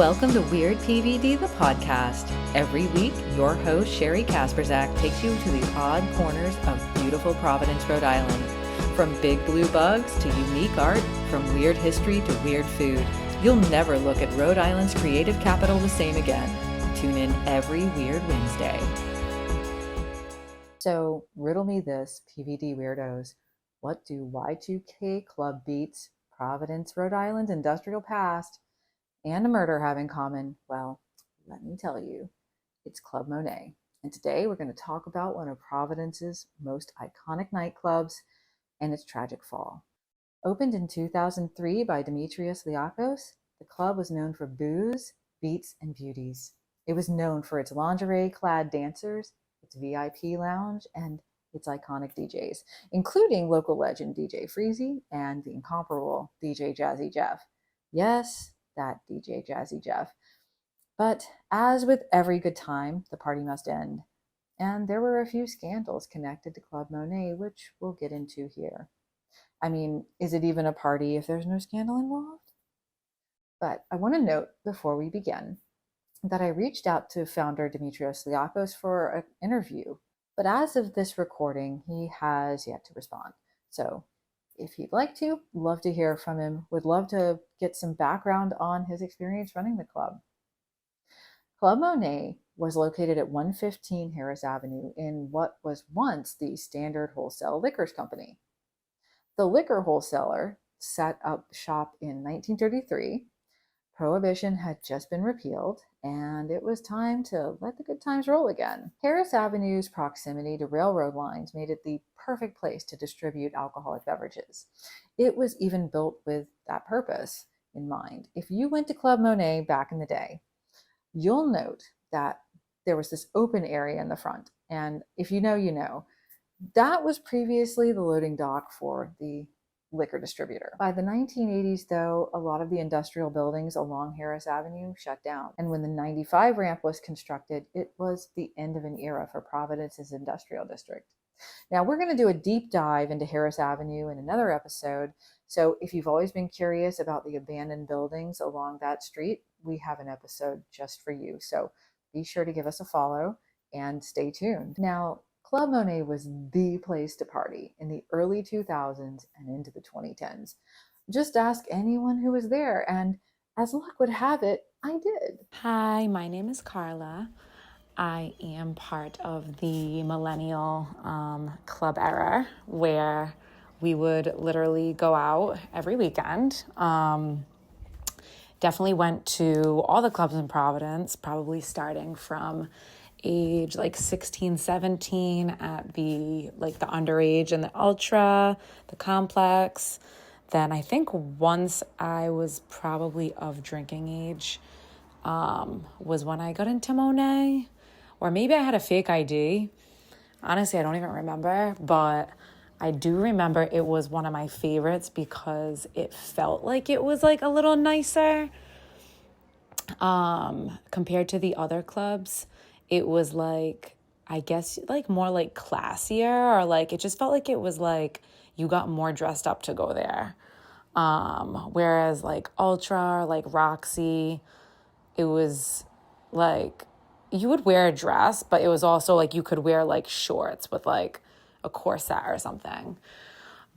Welcome to Weird PVD, the podcast. Every week, your host, Sherry Kasperzak, takes you to the odd corners of beautiful Providence, Rhode Island. From big blue bugs to unique art, from weird history to weird food, you'll never look at Rhode Island's creative capital the same again. Tune in every Weird Wednesday. So, riddle me this, PVD weirdos. What do Y2K club beats, Providence, Rhode Island industrial past, and a murder have in common? Well, let me tell you, it's Club Monet. And today we're going to talk about one of Providence's most iconic nightclubs and its tragic fall. Opened in 2003 by Demetrios Liakos, the club was known for booze, beats, and beauties. It was known for its lingerie-clad dancers, its VIP lounge, and its iconic DJs, including local legend DJ Freezy and the incomparable DJ Jazzy Jeff. Yes, that DJ Jazzy Jeff. But as with every good time, the party must end. And there were a few scandals connected to Club Monet, which we'll get into here. I mean, is it even a party if there's no scandal involved? But I want to note before we begin that I reached out to founder Demetrios Liakos for an interview. But as of this recording, he has yet to respond. So if he'd like to, love to hear from him. Would love to get some background on his experience running the club. Club Monet was located at 115 Harris Avenue in what was once the Standard Wholesale Liquors Company. The liquor wholesaler set up shop in 1933. Prohibition had just been repealed, and it was time to let the good times roll again. Harris Avenue's proximity to railroad lines made it the perfect place to distribute alcoholic beverages. It was even built with that purpose in mind. If you went to Club Monet back in the day, you'll note that there was this open area in the front. And if you know, you know. That was previously the loading dock for the liquor distributor. By the 1980s, though, a lot of the industrial buildings along Harris Avenue shut down. And when the 95 ramp was constructed, it was the end of an era for Providence's industrial district. Now, we're going to do a deep dive into Harris Avenue in another episode. So if you've always been curious about the abandoned buildings along that street, we have an episode just for you. So be sure to give us a follow and stay tuned. Now, Club Monet was the place to party in the early 2000s and into the 2010s. Just ask anyone who was there, and as luck would have it, I did. Hi, my name is Carla. I am part of the millennial club era where we would literally go out every weekend. Definitely went to all the clubs in Providence, probably starting from age like 16, 17 at the underage and the ultra, the complex. Then I think once I was probably of drinking age was when I got into Monet, or maybe I had a fake ID. Honestly, I don't even remember, but I do remember it was one of my favorites because it felt like it was like a little nicer compared to the other clubs. It was like, I guess, like more like classier, or like it just felt like it was like you got more dressed up to go there. Whereas like Ultra or like Roxy, it was like you would wear a dress, but it was also like you could wear like shorts with like a corset or something.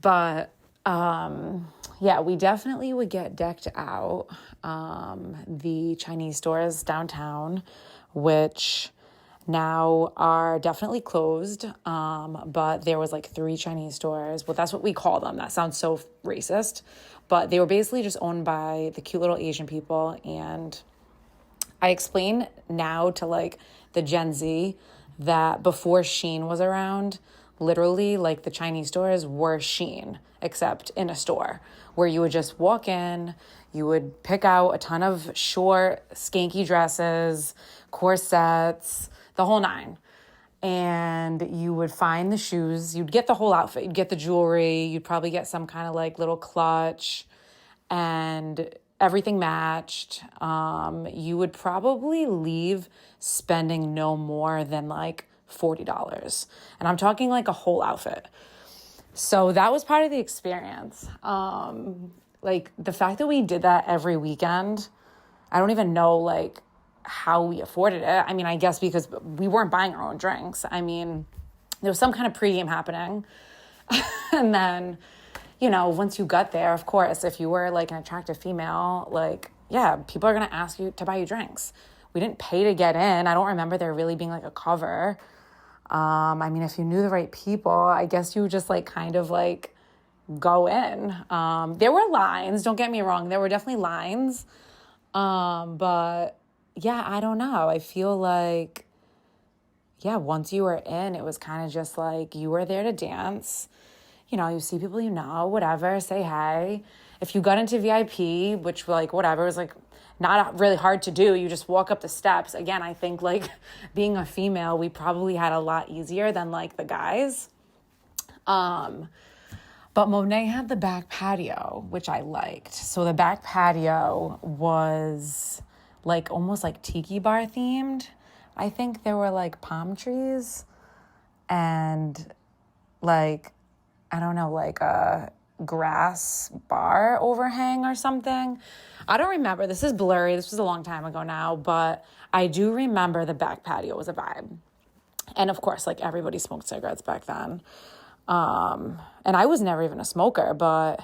But yeah, we definitely would get decked out. The Chinese stores downtown, which now are definitely closed, but there was like 3 Chinese stores. Well, that's what we call them. That sounds so racist, but they were basically just owned by the cute little Asian people. And I explain now to like the Gen Z that before Shein was around, literally like the Chinese stores were Shein, except in a store where you would just walk in, you would pick out a ton of short, skanky dresses, corsets, the whole 9. And you would find the shoes, you'd get the whole outfit, you'd get the jewelry, you'd probably get some kind of like little clutch, and everything matched. You would probably leave spending no more than like $40. And I'm talking like a whole outfit. So that was part of the experience. Like the fact that we did that every weekend I don't even know like how we afforded it. I mean, I guess because we weren't buying our own drinks. I mean, there was some kind of pregame happening. And then, you know, once you got there, of course, if you were like an attractive female, like, yeah, people are going to ask you to buy you drinks. We didn't pay to get in. I don't remember there really being like a cover. I mean, if you knew the right people, I guess you would just like kind of like go in. There were lines, don't get me wrong. There were definitely lines. But yeah, I don't know. I feel like, yeah, once you were in, it was kind of just like you were there to dance. You know, you see people you know, whatever, say hey. If you got into VIP, which like whatever, was like not really hard to do. You just walk up the steps. Again, I think like being a female, we probably had a lot easier than like the guys. But Monet had the back patio, which I liked. So the back patio was like almost like tiki bar themed. I think there were like palm trees and like, I don't know, like a grass bar overhang or something. I don't remember. This is blurry. This was a long time ago now, but I do remember the back patio was a vibe. And of course, like everybody smoked cigarettes back then. And I was never even a smoker, but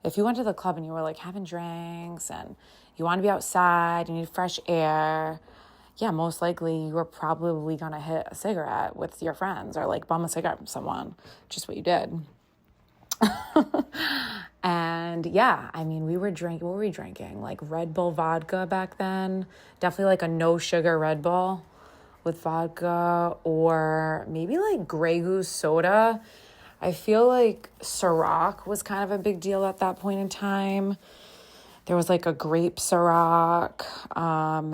if you went to the club and you were like having drinks and you want to be outside, you need fresh air, yeah, most likely you were probably going to hit a cigarette with your friends or like bum a cigarette from someone, just what you did. And yeah, I mean, we were drinking, what were we drinking? Like Red Bull vodka back then, definitely like a no sugar Red Bull with vodka, or maybe like Grey Goose soda. I feel like Ciroc was kind of a big deal at that point in time. There was like a grape Ciroc,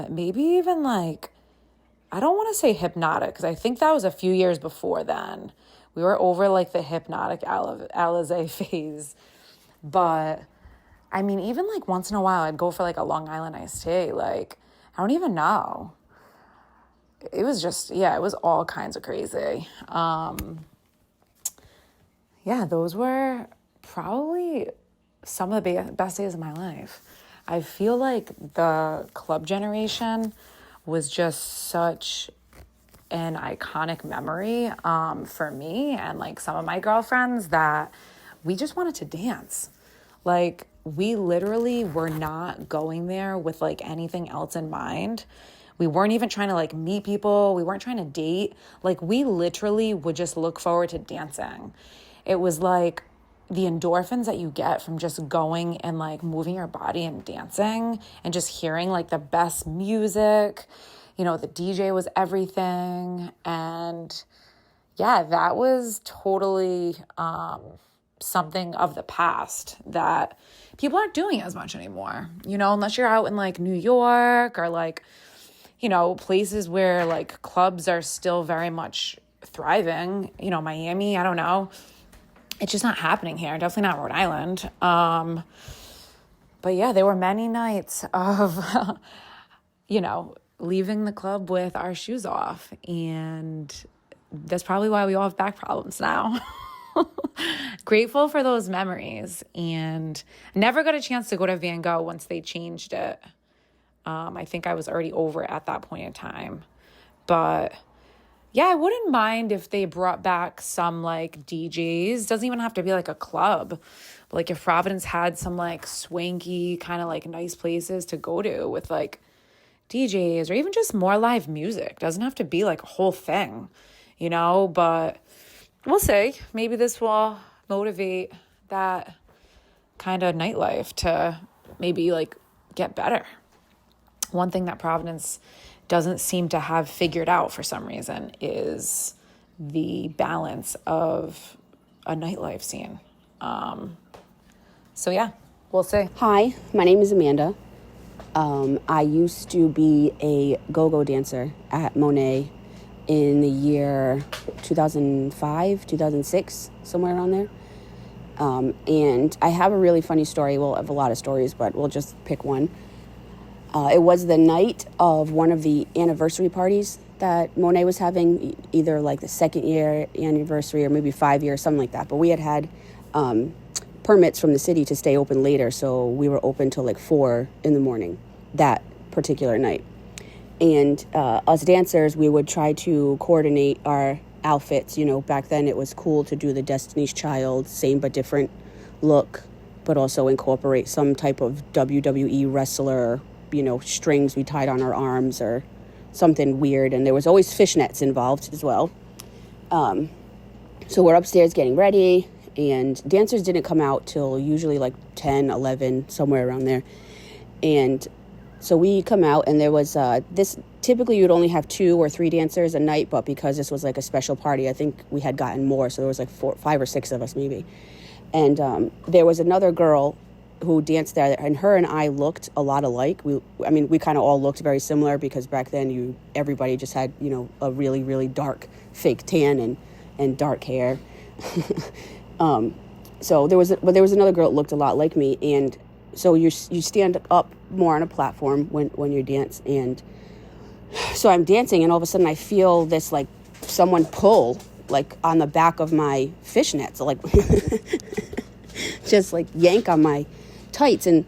maybe even like, I don't want to say Hypnotic, because I think that was a few years before then. We were over like the Hypnotic Alizé phase. But I mean, even like once in a while, I'd go for like a Long Island iced tea. Like, I don't even know. It was just, yeah, it was all kinds of crazy. Yeah, those were probably some of the best days of my life. I feel like the club generation was just such an iconic memory for me and like some of my girlfriends that we just wanted to dance. Like, we literally were not going there with like anything else in mind. We weren't even trying to like meet people. We weren't trying to date. Like, we literally would just look forward to dancing. It was like the endorphins that you get from just going and like moving your body and dancing and just hearing like the best music. You know, the DJ was everything. And yeah, that was totally something of the past that people aren't doing as much anymore. You know, unless you're out in like New York or like, you know, places where like clubs are still very much thriving. You know, Miami, I don't know. It's just not happening here. Definitely not Rhode Island. But yeah, there were many nights of, you know, leaving the club with our shoes off. And that's probably why we all have back problems now. Grateful for those memories. And never got a chance to go to Van Gogh once they changed it. I think I was already over it at that point in time. But yeah, I wouldn't mind if they brought back some like DJs. Doesn't even have to be like a club. But like if Providence had some like swanky kind of like nice places to go to with like DJs or even just more live music. Doesn't have to be like a whole thing, you know, but we'll see. Maybe this will motivate that kind of nightlife to maybe like get better. One thing that Providence doesn't seem to have figured out for some reason is the balance of a nightlife scene. So yeah, we'll see. Hi, my name is Amanda. I used to be a go-go dancer at Monet in the year 2005, 2006, somewhere around there. And I have a really funny story. Well, I have a lot of stories, but we'll just pick one. It was the night of one of the anniversary parties that Monet was having, either like the second year anniversary or maybe 5 years, something like that. But we had permits from the city to stay open later, so we were open till like 4 in the morning that particular night. And us dancers, we would try to coordinate our outfits. You know, back then it was cool to do the Destiny's Child, same but different look, but also incorporate some type of WWE wrestler, you know, strings we tied on our arms or something weird. And there was always fishnets involved as well. So we're upstairs getting ready, and dancers didn't come out till usually like 10, 11, somewhere around there. And so we come out, and there was this, typically you'd only have 2 or 3 dancers a night, but because this was like a special party, I think we had gotten more, so there was like 5 or 6 of us maybe. And there was another girl who danced there, and her and I looked a lot alike. We kind of all looked very similar, because back then everybody just had, you know, a really, really dark fake tan and dark hair. So there was another girl that looked a lot like me, and so you stand up more on a platform when you dance. And so I'm dancing, and all of a sudden I feel this, like, someone pull, like, on the back of my fishnets, like just like yank on my tights. And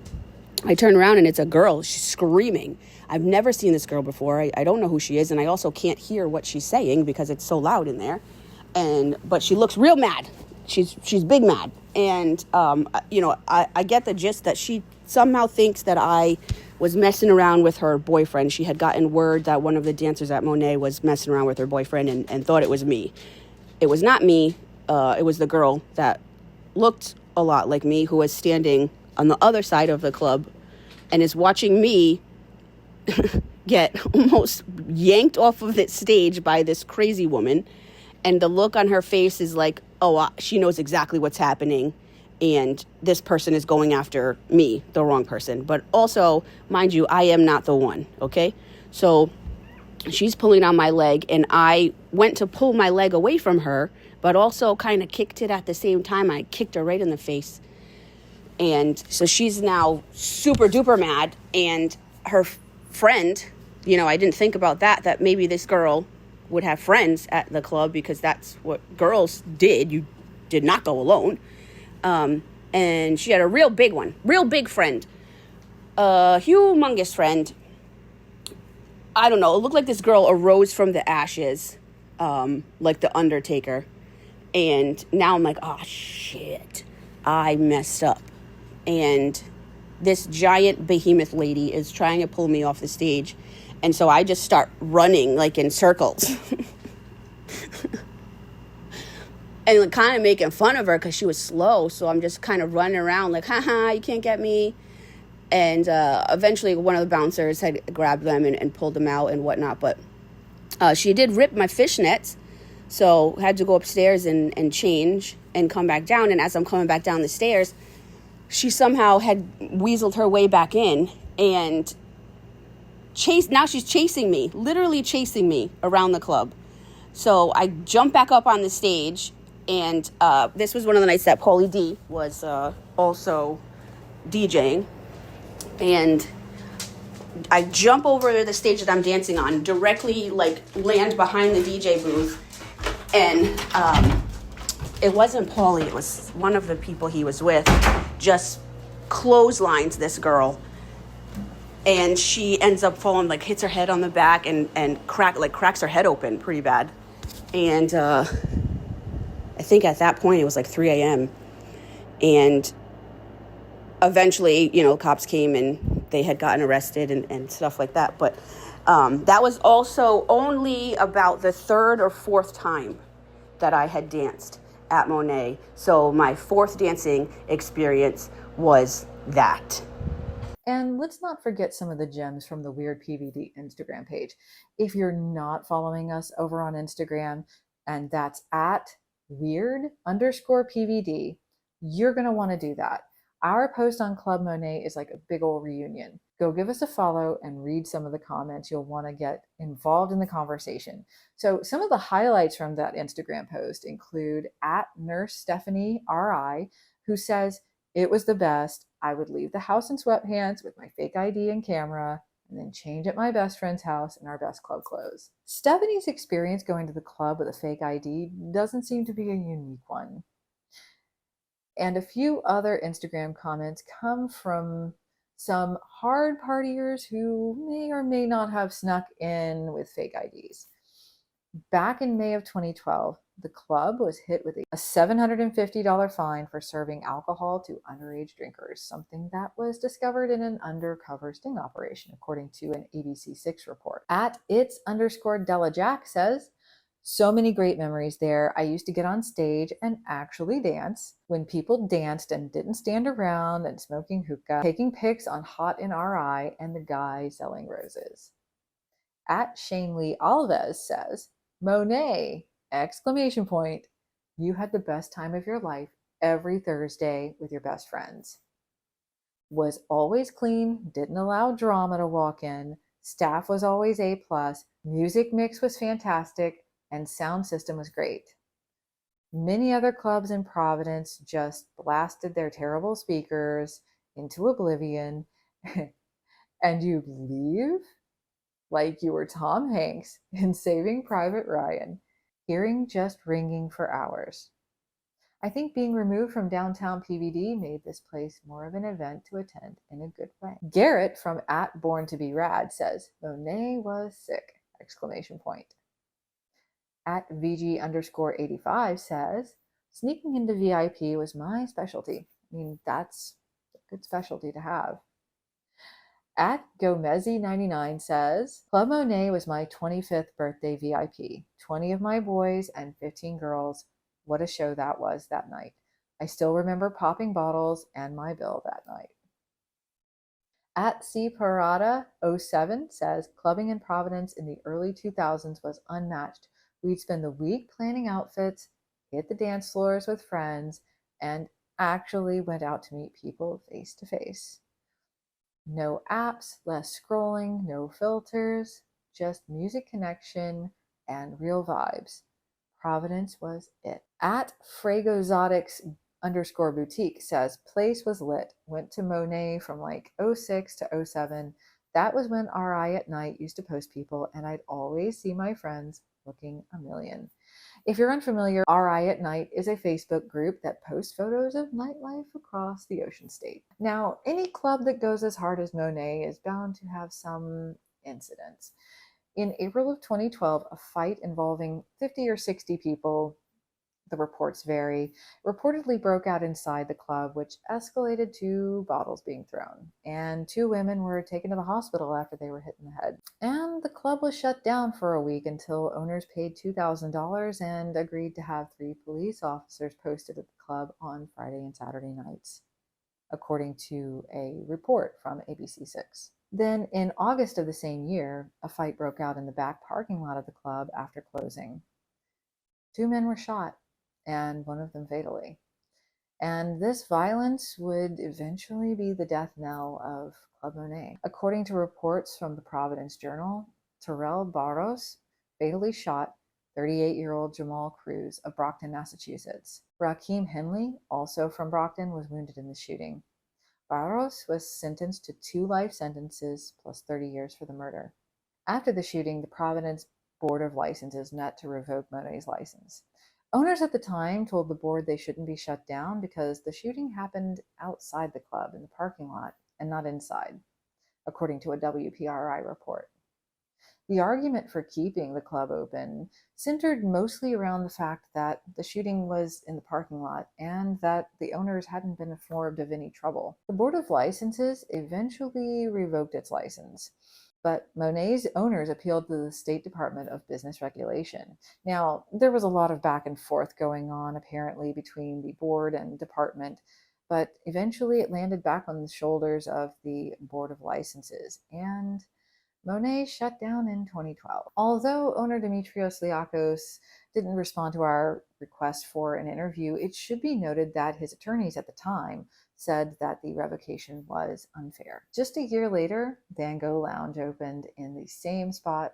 I turn around, and it's a girl. She's screaming. I've never seen this girl before. I don't know who she is, and I also can't hear what she's saying because it's so loud in there. But she looks real mad. She's big mad. And, I get the gist that she somehow thinks that I was messing around with her boyfriend. She had gotten word that one of the dancers at Monet was messing around with her boyfriend and thought it was me. It was not me. It was the girl that looked a lot like me, who was standing on the other side of the club and is watching me get almost yanked off of the stage by this crazy woman. And the look on her face is like, oh, she knows exactly what's happening. And this person is going after me, the wrong person. But also, mind you, I am not the one, okay? So she's pulling on my leg, and I went to pull my leg away from her, but also kind of kicked it at the same time. I kicked her right in the face. And so she's now super duper mad. And her friend, you know, I didn't think about that maybe this girl would have friends at the club, because that's what girls did. You did not go alone. And she had a real big friend, a humongous friend. I don't know. It looked like this girl arose from the ashes, like the Undertaker. And now I'm like, oh shit, I messed up. And this giant behemoth lady is trying to pull me off the stage. And so I just start running, like, in circles. And like, kind of making fun of her because she was slow. So I'm just kind of running around like, haha, you can't get me. And eventually one of the bouncers had grabbed them and pulled them out and whatnot. But she did rip my fishnets. So had to go upstairs and change and come back down. And as I'm coming back down the stairs, she somehow had weaseled her way back in and now she's chasing me, literally chasing me around the club. So I jump back up on the stage, and this was one of the nights that Paulie D was also DJing. And I jump over the stage that I'm dancing on, directly like land behind the DJ booth. And it wasn't Paulie, it was one of the people he was with, just clotheslines this girl. And she ends up falling, like hits her head on the back and cracks her head open pretty bad. And I think at that point it was like 3 a.m. And eventually, you know, cops came and they had gotten arrested and stuff like that. But that was also only about the 3rd or 4th time that I had danced at Monet. So my 4th dancing experience was that. And let's not forget some of the gems from the Weird PVD Instagram page. If you're not following us over on Instagram, and that's at weird_PVD, you're going to want to do that. Our post on Club Monet is like a big old reunion. Go give us a follow and read some of the comments. You'll want to get involved in the conversation. So some of the highlights from that Instagram post include at Nurse Stephanie RI, who says, "It was the best. I would leave the house in sweatpants with my fake ID and camera, and then change at my best friend's house in our best club clothes." Stephanie's experience going to the club with a fake ID doesn't seem to be a unique one. And a few other Instagram comments come from some hard partiers who may or may not have snuck in with fake IDs. Back in May of 2012, the club was hit with a $750 fine for serving alcohol to underage drinkers, something that was discovered in an undercover sting operation, according to an ABC6 report. At its underscore Della Jack says, so many great memories there. I used to get on stage and actually dance. When people danced and didn't stand around and smoking hookah, taking pics on Hot in RI and the guy selling roses. At Shane Lee Alves says, Monet, exclamation point, you had the best time of your life every Thursday with your best friends. Was always clean, didn't allow drama to walk in, staff was always A+, music mix was fantastic, and sound system was great. Many other clubs in Providence just blasted their terrible speakers into oblivion, and you leave like you were Tom Hanks in Saving Private Ryan, hearing just ringing for hours. I think being removed from downtown PVD made this place more of an event to attend in a good way. Garrett from at Born to Be Rad says, Monet was sick, exclamation point. At VG underscore 85 says, sneaking into VIP was my specialty. I mean, that's a good specialty to have. At Gomezi99 says, Club Monet was my 25th birthday VIP. 20 of my boys and 15 girls. What a show that was that night. I still remember popping bottles and my bill that night. At C Parada 07 says, clubbing in Providence in the early 2000s was unmatched. We'd spend the week planning outfits, hit the dance floors with friends, and actually went out to meet people face to face. No apps, less scrolling, no filters, just music connection and real vibes. Providence was it. At Fragozotics underscore boutique says, place was lit. Went to Monet from like 06 to 07. That was when RI at night used to post people, and I'd always see my friends looking a million. If you're unfamiliar, RI at Night is a Facebook group that posts photos of nightlife across the ocean state. Now, any club that goes as hard as Monet is bound to have some incidents. In April of 2012, a fight involving 50 or 60 people, the reports vary, reportedly broke out inside the club, which escalated to bottles being thrown. And 2 women were taken to the hospital after they were hit in the head. And the club was shut down for a week until owners paid $2,000 and agreed to have 3 police officers posted at the club on Friday and Saturday nights, according to a report from ABC6. Then in August of the same year, a fight broke out in the back parking lot of the club after closing. 2 men were shot, and one of them fatally. And this violence would eventually be the death knell of Club Monet. According to reports from the Providence Journal, Terrell Barros fatally shot 38-year-old Jamal Cruz of Brockton, Massachusetts. Raheem Henley, also from Brockton, was wounded in the shooting. Barros was sentenced to 2 life sentences plus 30 years for the murder. After the shooting, the Providence Board of Licenses met to revoke Monet's license. Owners at the time told the board they shouldn't be shut down because the shooting happened outside the club in the parking lot and not inside, according to a WPRI report. The argument for keeping the club open centered mostly around the fact that the shooting was in the parking lot and that the owners hadn't been informed of any trouble. The Board of Licenses eventually revoked its license, but Monet's owners appealed to the State Department of Business Regulation. Now, there was a lot of back and forth going on, apparently, between the board and department, but eventually it landed back on the shoulders of the Board of Licenses, and Monet shut down in 2012. Although owner Dimitrios Liakos didn't respond to our request for an interview, it should be noted that his attorneys at the time said that the revocation was unfair. Just a year later, Van Gogh Lounge opened in the same spot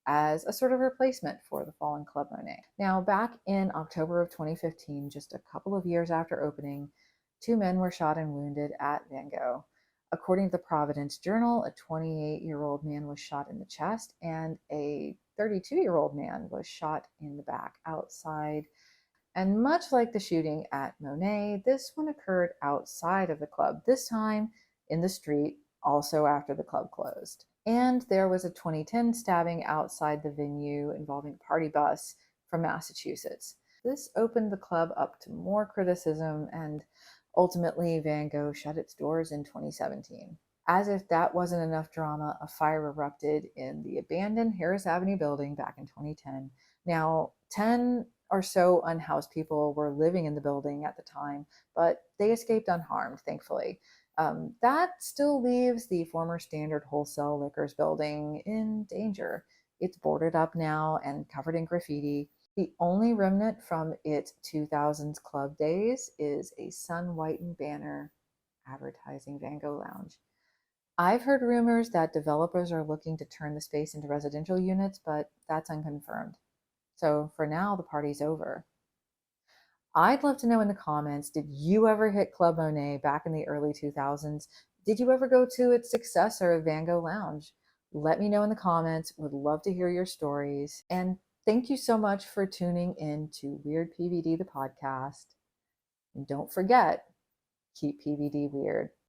as a sort of replacement for the fallen Club Monet. Now, back in October of 2015, just a couple of years after opening, 2 men were shot and wounded at Van Gogh. According to the Providence Journal, a 28-year-old man was shot in the chest and a 32-year-old man was shot in the back outside. And much like the shooting at Monet, this one occurred outside of the club, this time in the street also after the club closed. And there was a 2010 stabbing outside the venue involving a party bus from Massachusetts. This opened the club up to more criticism, and ultimately Van Gogh shut its doors in 2017. As if that wasn't enough drama, a fire erupted in the abandoned Harris Avenue building back in 2010. Now, 10 or so unhoused people were living in the building at the time, but they escaped unharmed, thankfully. That still leaves the former Standard Wholesale Liquors building in danger. It's boarded up now and covered in graffiti. The only remnant from its 2000s club days is a sun whitened banner advertising Van Gogh Lounge. I've heard rumors that developers are looking to turn the space into residential units, but that's unconfirmed. So for now, the party's over. I'd love to know in the comments, did you ever hit Club Monet back in the early 2000s? Did you ever go to its successor, Van Gogh Lounge? Let me know in the comments. Would love to hear your stories. And thank you so much for tuning in to Weird PVD, the podcast. And don't forget, keep PVD weird.